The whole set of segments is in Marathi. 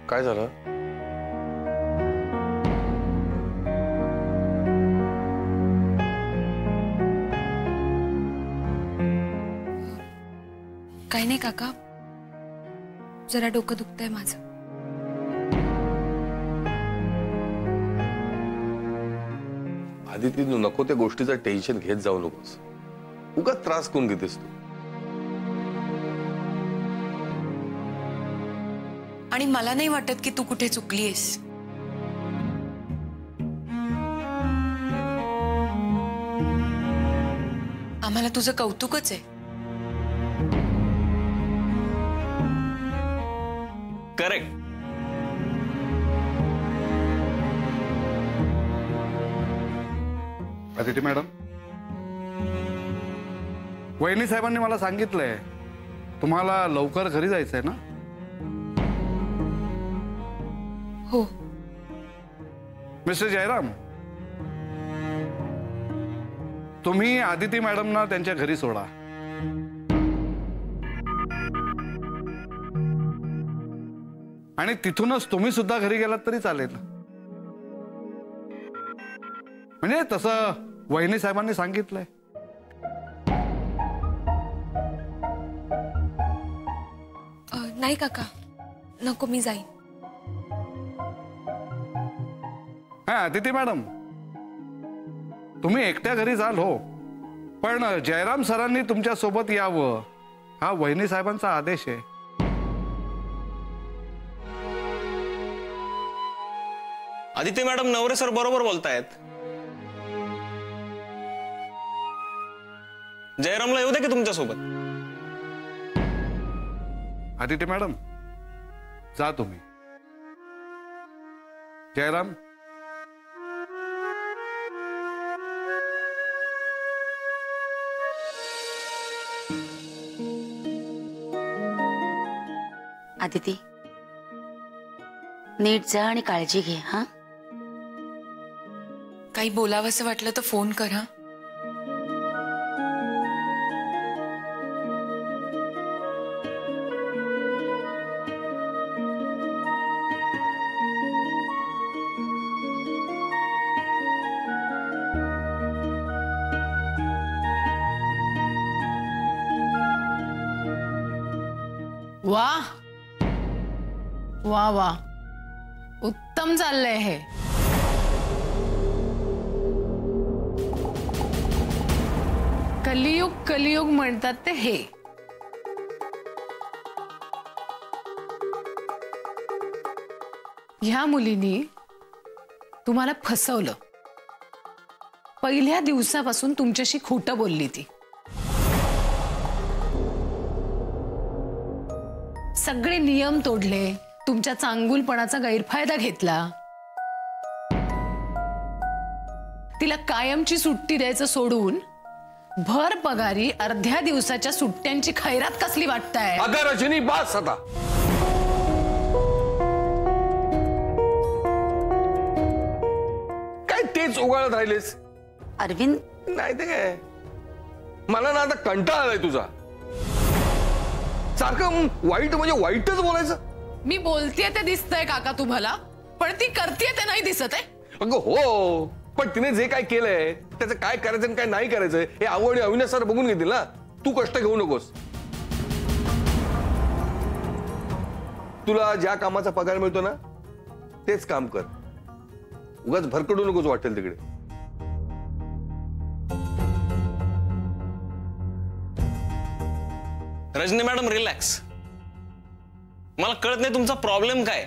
काय झालं? काही नाही काका, जरा डोकं दुखतंय माझं. आदिती, तू नको त्या गोष्टीचं टेन्शन घेत जाऊ नकोस. उगाच त्रास कोण घेतेस तू? आणि मला नाही वाटत की तू कुठे चुकलीयस. आम्हाला तुझं कौतुकच आहे. करेक्ट. अदिती मॅडम, वहिनी साहेबांनी मला सांगितलंय तुम्हाला लवकर घरी जायचंय ना? हो. मिस्टर जयराम, तुम्ही आदिती मॅडमना त्यांच्या घरी सोडा. आणि तिथूनच तुम्ही सुद्धा घरी गेलात तरी चालेल. म्हणजे तसं वहिनी साहेबांनी सांगितलंय. नाही काका, नको, मी जाईन. हा आदिती मॅडम, तुम्ही एकट्या घरी जाल हो, पण जयराम सरांनी तुमच्या सोबत यावं हा वहिनी साहेबांचा आदेश आहे. आदित्य मॅडम, नवरे सर बरोबर बोलतायत. जयरामला येऊ दे की तुमच्या सोबत. आदित्य मॅडम, जा तुम्ही. जयराम, आदिती, नीट जा आणि काळजी घे. हा, काही बोलावंसं वाटलं तर फोन कर. हा, वाह वाह वाह, उत्तम चाललंय हे. कलियुग कलियुग म्हणतात ते हे. ह्या मुलीनी तुम्हाला फसवलं. पहिल्या दिवसापासून तुमच्याशी खोटं बोलली ती. सगळे नियम तोडले, तुमच्या चांगुलपणाचा गैरफायदा घेतला. तिला कायमची सुट्टी द्यायचं सोडून भर पगारी अर्ध्या दिवसाच्या सुट्ट्यांची खैरात कसली वाटताय? अगं रजनी, बस आता. काय तेच उगाळत राहिलेस? अरविंद, नाही ते काय, मला ना आता कंटाळा आलाय तुझा. सारखं वाईट म्हणजे वाईटच बोलायचं. मी बोलतेय ते दिसतंय काका तुम्हाला, पण ती करतेय ते नाही दिसत आहे. अगं हो, पण तिने जे काय केलंय त्याचं काय करायचं आणि काय नाही करायचं हे आवड अविनाश सर बघून घेतील ना. तू कष्ट घेऊ नकोस. तुला ज्या कामाचा पगार मिळतो ना तेच काम कर. उगाच भरकडू नकोस वाटेल तिकडे. Rajani madam, relax. मला कळत नाही तुमचा प्रॉब्लेम काय.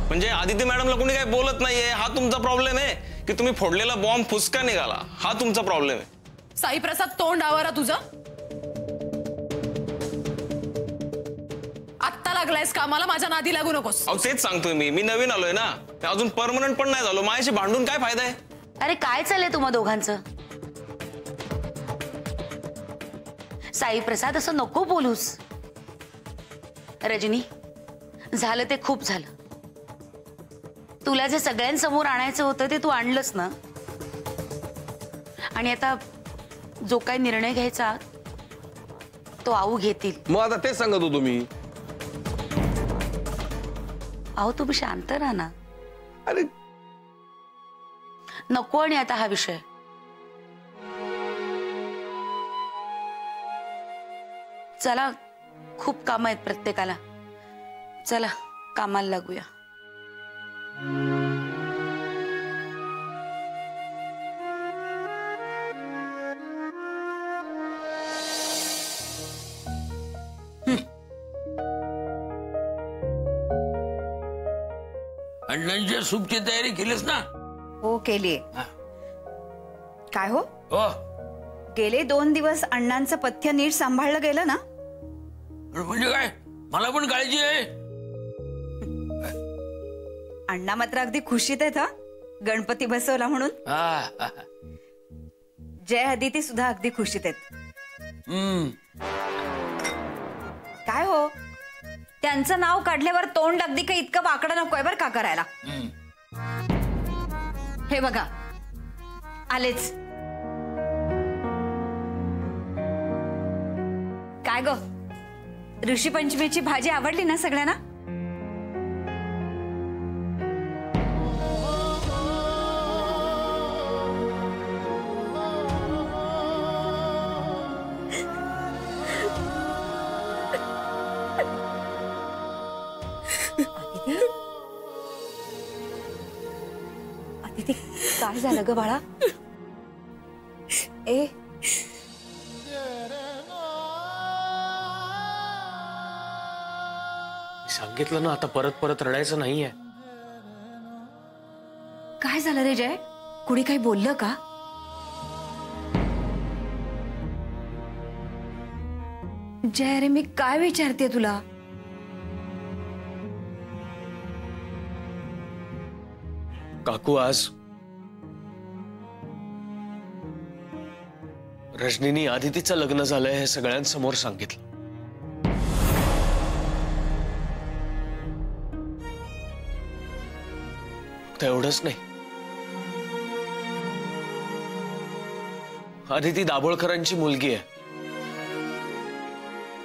म्हणजे आदित्य मॅडमला कोणी काय बोलत नाहीये हा तुमचा प्रॉब्लेम आहे, की तुम्ही फोडलेला बॉम्ब फुसका निघाला हा तुमचा प्रॉब्लेम आहे? साई प्रसाद, तोंड आवारा तुझं. आत्ता लागलायस कामाला, माझ्या नादी लागू नकोस. अहो तेच सांगतोय मी नवीन आलोय ना, अजून परमनंट पण नाही झालो. माझ्याशी भांडून काय फायदा आहे? अरे काय चाललंय तुम्हा दोघांचं? साई प्रसाद, असं नको बोलूस. रजनी, झालं ते खूप झालं. तुला जे सगळ्यांसमोर आणायचं होतं ते तू आणलंस ना. आणि आता जो काही निर्णय घ्यायचा तो आऊ घेतील. मग आता तेच सांगत होतो मी. अहो तुम्ही शांत राहा ना. अरे नको आणि आता हा विषय. चला खूप काम आहेत प्रत्येकाला. चला कामाला लागूया. अण्णांच्या सूपची तयारी केलीस ना? हो केलीये. काय हो, हो. गेले 2 दिवस अण्णांचं पथ्य नीट सांभाळलं गेलं ना? म्हणजे काय, मला पण काळजी आहे. अण्णा मात्र अगदी खुशीत आहेत. गणपती बसवला म्हणून. जय अदिती सुद्धा अगदी खुशीत आहेत. काय हो, त्यांचं नाव काढल्यावर तोंड अगदी काही इतकं वाकडं नकोय बरं का करायला. हे बघा आलेच. काय ग, ऋषी पंचमीची भाजी आवडली ना सगळ्यांना? अदिती काय झालं ग बाळा? ए सांगितलं ना, आता परत परत रडायचं नाहीये. काय झालं रे जय? कुणी काही बोललं का? जय अरे मी काय विचारते तुला? काकू, आज रजनीनी आदितीचं लग्न झालंय हे सगळ्यांसमोर सांगितलं. फक्त एवढंच नाही, आदिती दाभोळकरांची मुलगी आहे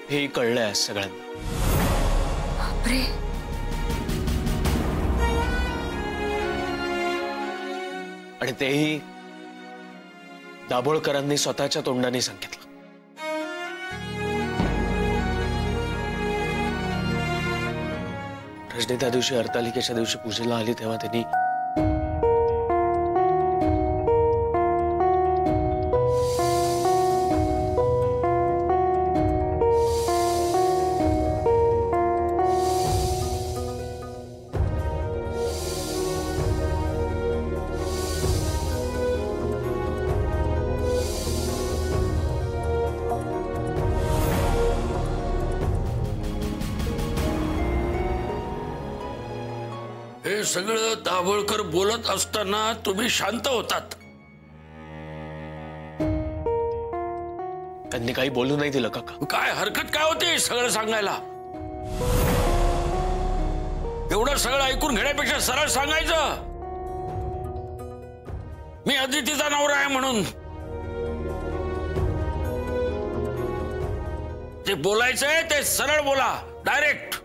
हे कळलंय आज सगळ्यांना. बापरे. आणि तेही दाभोळकरांनी स्वतःच्या तोंडाने सांगितलं. रजनी त्या दिवशी हरतालिकेच्या दिवशी पूजेला आली तेव्हा त्यांनी हे सगळं दाभोळकर बोलत असताना तुम्ही शांत होतात. त्यांनी काही बोलू नाही दिलं काका. काय हरकत काय होती सगळं सांगायला? एवढं सगळं ऐकून घेण्यापेक्षा सरळ सांगायचं, मी अदितीचा नवरा आहे म्हणून. जे बोलायचंय ते सरळ बोला, डायरेक्ट.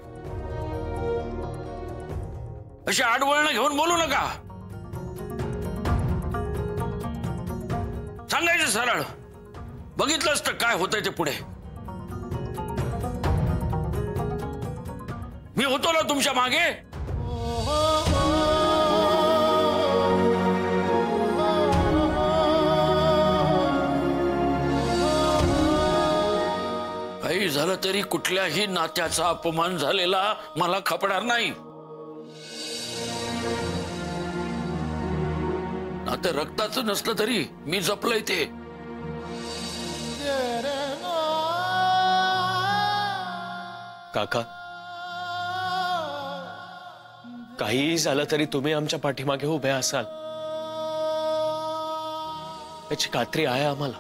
अशी आडवळणं घेऊन बोलू नका. सांगायचं सरळ. बघितलंच तर काय होतंय ते पुढे. मी होतो ना तुमच्या मागे. काही झालं तरी कुठल्याही नात्याचा अपमान झालेला मला खपणार नाही. नातं रक्ताचं नसलं तरी मी जपलंय ते. काका, काहीही झालं तरी तुम्ही आमच्या पाठीमागे उभे असाल याची खात्री आहे आम्हाला.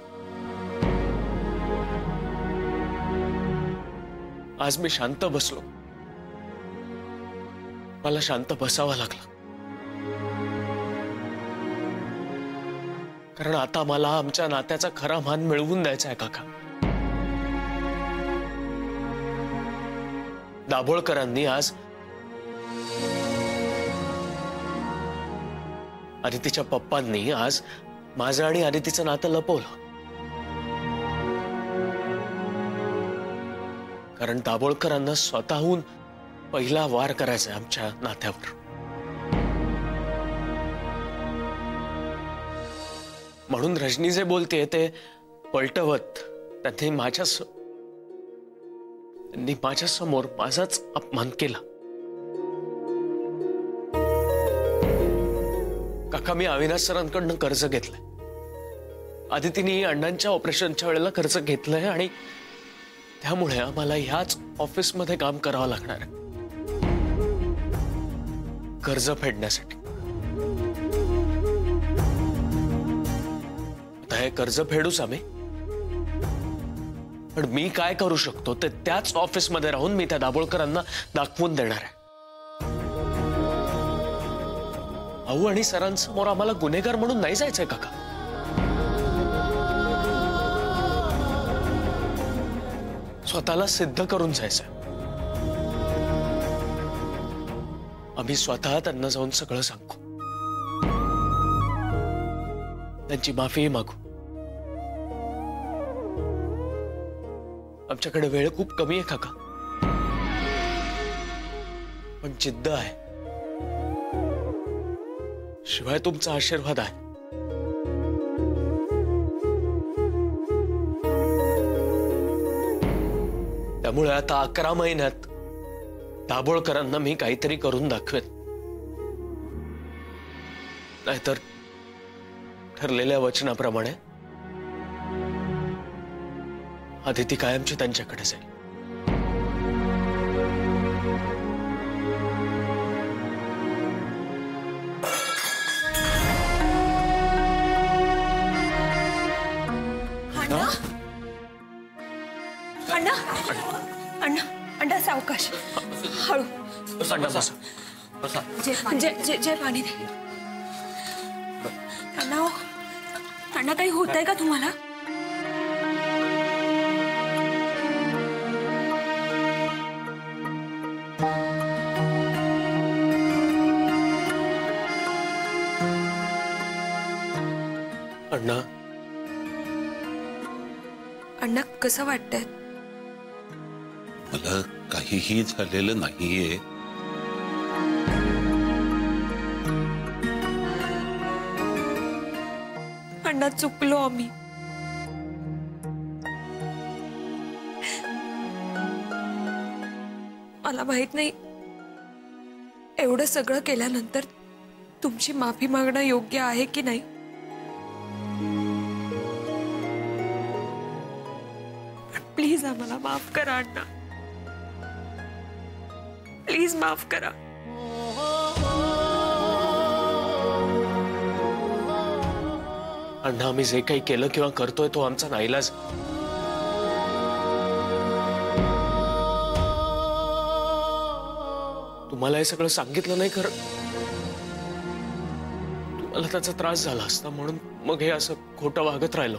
आज मी शांत बसलो, मला शांत बसावं लागलं, कारण आता मला आमच्या नात्याचा खरा मान मिळवून द्यायचा आहे काका. दाभोळकरांनी आज आदितीच्या पप्पांनी आज माझं आणि आदितीचं नातं लपवलं. कारण दाभोळकरांना स्वतःहून पहिला वार करायचा आमच्या नात्यावर. म्हणून रजनी जे बोलते ते पलटवत त्यांनी माझ्या समोर माझाच अपमान केला. काका, मी अविनाश सरांकडनं कर्ज घेतलंय. आदितीने अण्णांच्या ऑपरेशनच्या वेळेला कर्ज घेतलंय आणि त्यामुळे आम्हाला ह्याच ऑफिसमध्ये काम करावं लागणार आहे कर्ज फेडण्यासाठी. आता हे कर्ज फेडूच आम्ही, पण मी काय करू शकतो ते त्याच ऑफिसमध्ये राहून मी त्या दाभोळकरांना दाखवून देणार आहे. भाऊ आणि सरांसमोर आम्हाला गुन्हेगार म्हणून नाही जायचंय काका. स्वतःला सिद्ध करून जायचंय. आम्ही स्वतः त्यांना जाऊन सगळं सांगू, त्यांची माफीही मागू. आमच्याकडे वेळ खूप कमी आहे काका, पण जिद्द आहे. शिवाय तुमचा आशीर्वाद आहे. त्यामुळे आता 11 महिन्यात दाभोळकरांना मी काहीतरी करून दाखवेन. नाहीतर ठरलेल्या वचनाप्रमाणे आदिती कायमची त्यांच्याकडे जाईल. अण्णा अण्णा अण्णा सावकाश, हळू. जे पाणी दे. अण्णा, अण्णा काही होत आहे का तुम्हाला? अण्णा, अण्णा कसं वाटतंय? मला काहीही झालेलं नाहीये. अण्णा, चुकलो आम्ही. मला माहित नाही एवढं सगळं केल्यानंतर तुमची माफी मागणं योग्य आहे की नाही. प्लीज आम्हाला माफ करा अण्णा, प्लीज माफ करा. अण्णा, आम्ही जे काही केलं किंवा करतोय तो आमचा नाईलाज. तुम्हाला हे सगळं सांगितलं नाही खरं, तुम्हाला त्याचा त्रास झाला असता म्हणून मग हे असं खोटं वागत राहिलो.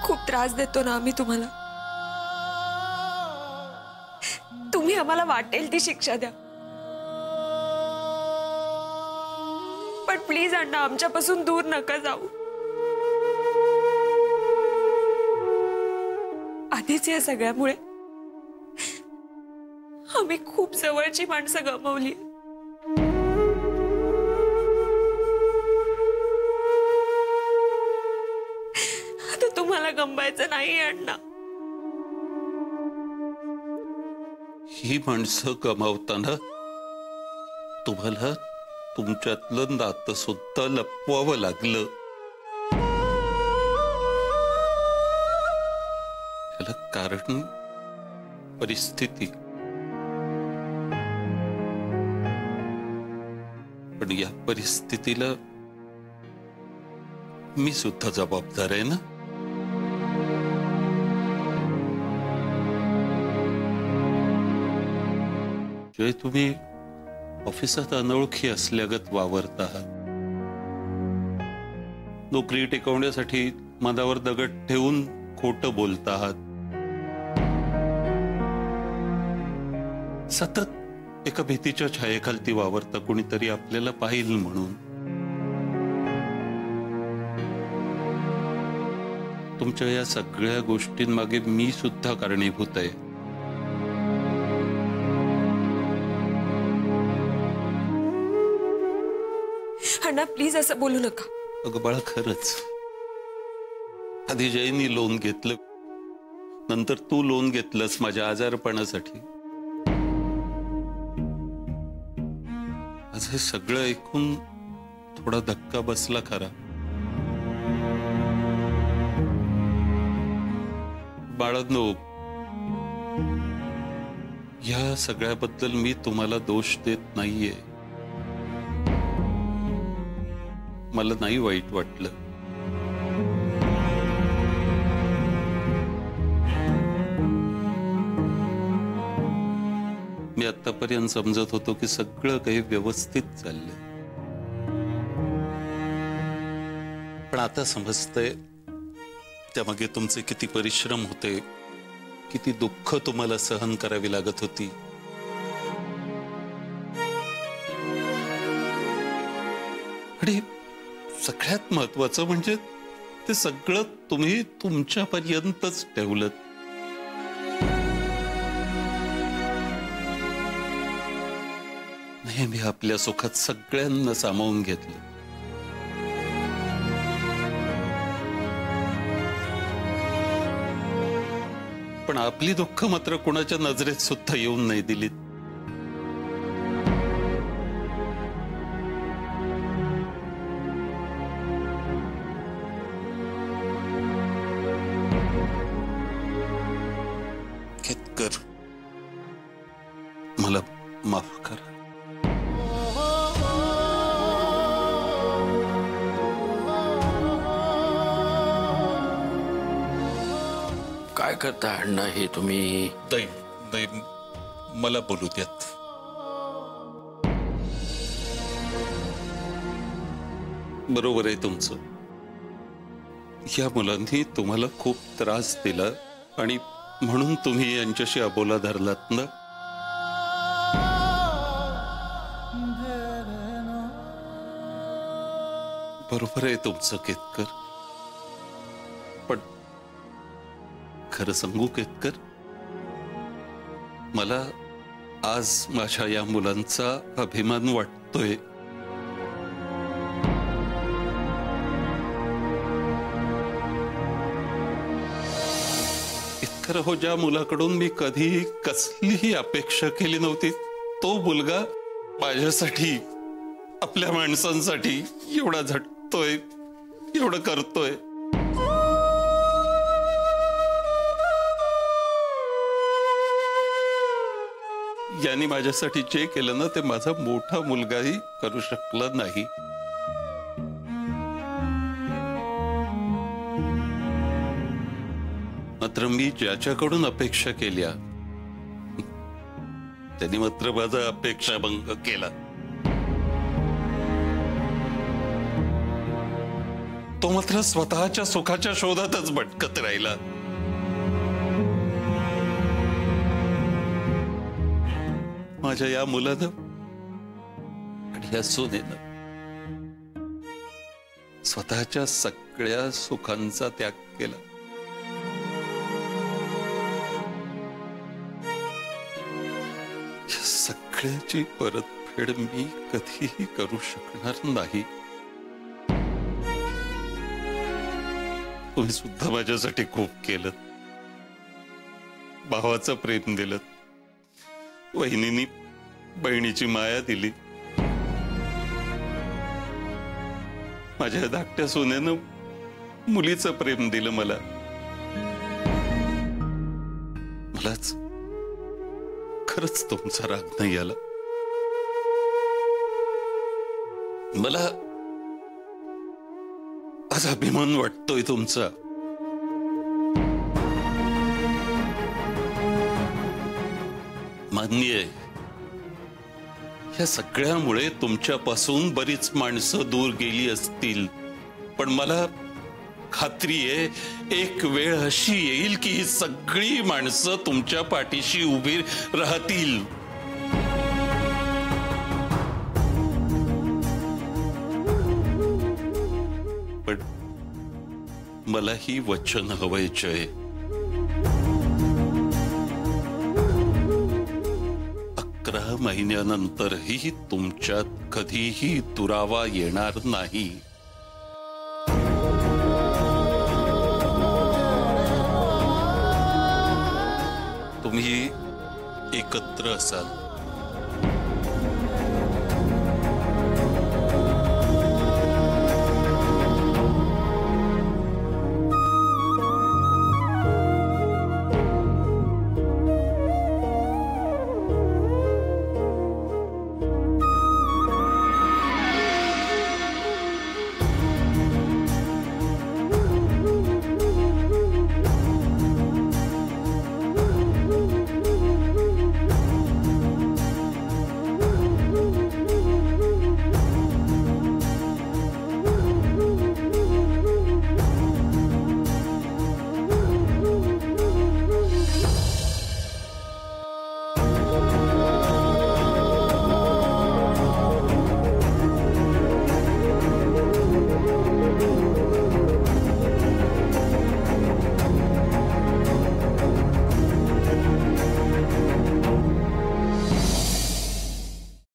खूप त्रास देतो ना आम्ही तुम्हाला. तुम्ही आम्हाला वाटेल ती शिक्षा द्या, पण प्लीज अण्णा आमच्यापासून दूर नका जाऊ. आधीच या सगळ्यामुळे आम्ही खूप जवळची माणसं गमावली. आता तुम्हाला गमवायचं नाही अण्णा. ही माणसं गमावताना तुम्हाला तुमच्यातलं नातं सुद्धा लपवावं लागलं. याला कारण परिस्थिती, पण या परिस्थितीला मी सुद्धा जबाबदार आहे ना. जे तुम्ही ऑफिसात अनोळखी असल्यागत वावरत आहात, नोकरी टिकवण्यासाठी मनावर दगड ठेवून खोटं बोलत आहात, सतत एका भीतीच्या छायेखालती वावरता कोणीतरी आपल्याला पाहिल म्हणून. तुमच्या या सगळ्या गोष्टींमागे मी सुद्धा कारणीभूत आहे. अण्णा प्लीज असं बोलू नका. अगं बाळा, खरंच आधी जयनी लोन घेतलं, नंतर तू लोन घेतलंस माझ्या आजारपणासाठी. आज हे सगळं ऐकून थोडा धक्का बसला खरा. बाळांनो, या सगळ्याबद्दल मी तुम्हाला दोष देत नाहीये. मला नाही वाईट वाटलं. मी आतापर्यंत समजत होतो की सगळं काही व्यवस्थित चाललंय, पण आता समजतंय त्यामागे तुमचे किती परिश्रम होते, किती दुःख तुम्हाला सहन करावी लागत होती. आणि सगळ्यात महत्वाचं म्हणजे ते सगळं तुम्ही तुमच्यापर्यंतच ठेवलं. नेहमी आपल्या सुखात सगळ्यांना सामावून घेतलं. पण आपली दुःख मात्र कोणाच्या नजरेत सुद्धा येऊन नाही दिलीत. केतकर, मला माफ करा. काय करताय अण्णा हे तुम्ही? मला बोलू द्यात. बरोबर आहे तुमचं. या मुलांनी तुम्हाला खूप त्रास दिला आणि म्हणून तुम्ही यांच्याशी अबोला धरलात ना. बरोबर आहे तुमचं केतकर. पण खरं सांगू केतकर, मला आज माझ्या या मुलांचा अभिमान वाटतोय. इतकं हो, ज्या मुलाकडून मी कधी कसलीही अपेक्षा केली नव्हती, तो मुलगा माझ्यासाठी, आपल्या माणसांसाठी एवढा झटतोय, एवढं करतोय. यांनी माझ्यासाठी जे केलं ना, ते माझा मोठा मुलगाही करू शकला नाही. मात्र मी ज्याच्याकडून अपेक्षा केल्या त्यांनी मात्र माझा अपेक्षाभंग केला. तो मात्र स्वतःच्या सुखाच्या शोधातच भटकत राहिला. माझ्या या मुलानं आणि या सुनेनं स्वतःच्या सगळ्या सुखांचा त्याग केला. या सगळ्याची परतफेड मी कधीही करू शकणार नाही. तुम्ही सुद्धा माझ्यासाठी खूप केलं. भावाचं प्रेम दिलं, वहिनीनी बहिणीची माया दिली, माझ्या धाकट्या सोन्यानं मुलीचं प्रेम दिलं मला. मलाच खरंच तुमचा राग नाही आला. मला आज अभिमान वाटतोय तुमचा. मान्य आहे, या सगळ्यामुळे तुमच्यापासून बरीच माणसं दूर गेली असतील, पण मला खात्री आहे एक वेळ अशी येईल की ही सगळी माणसं तुमच्या पाठीशी उभी राहतील. मला ही वचन हवंय जय. 11 महिन्यानंतरही तुमच्यात कधीही दुरावा येणार नाही. तुम्ही एकत्र असाल.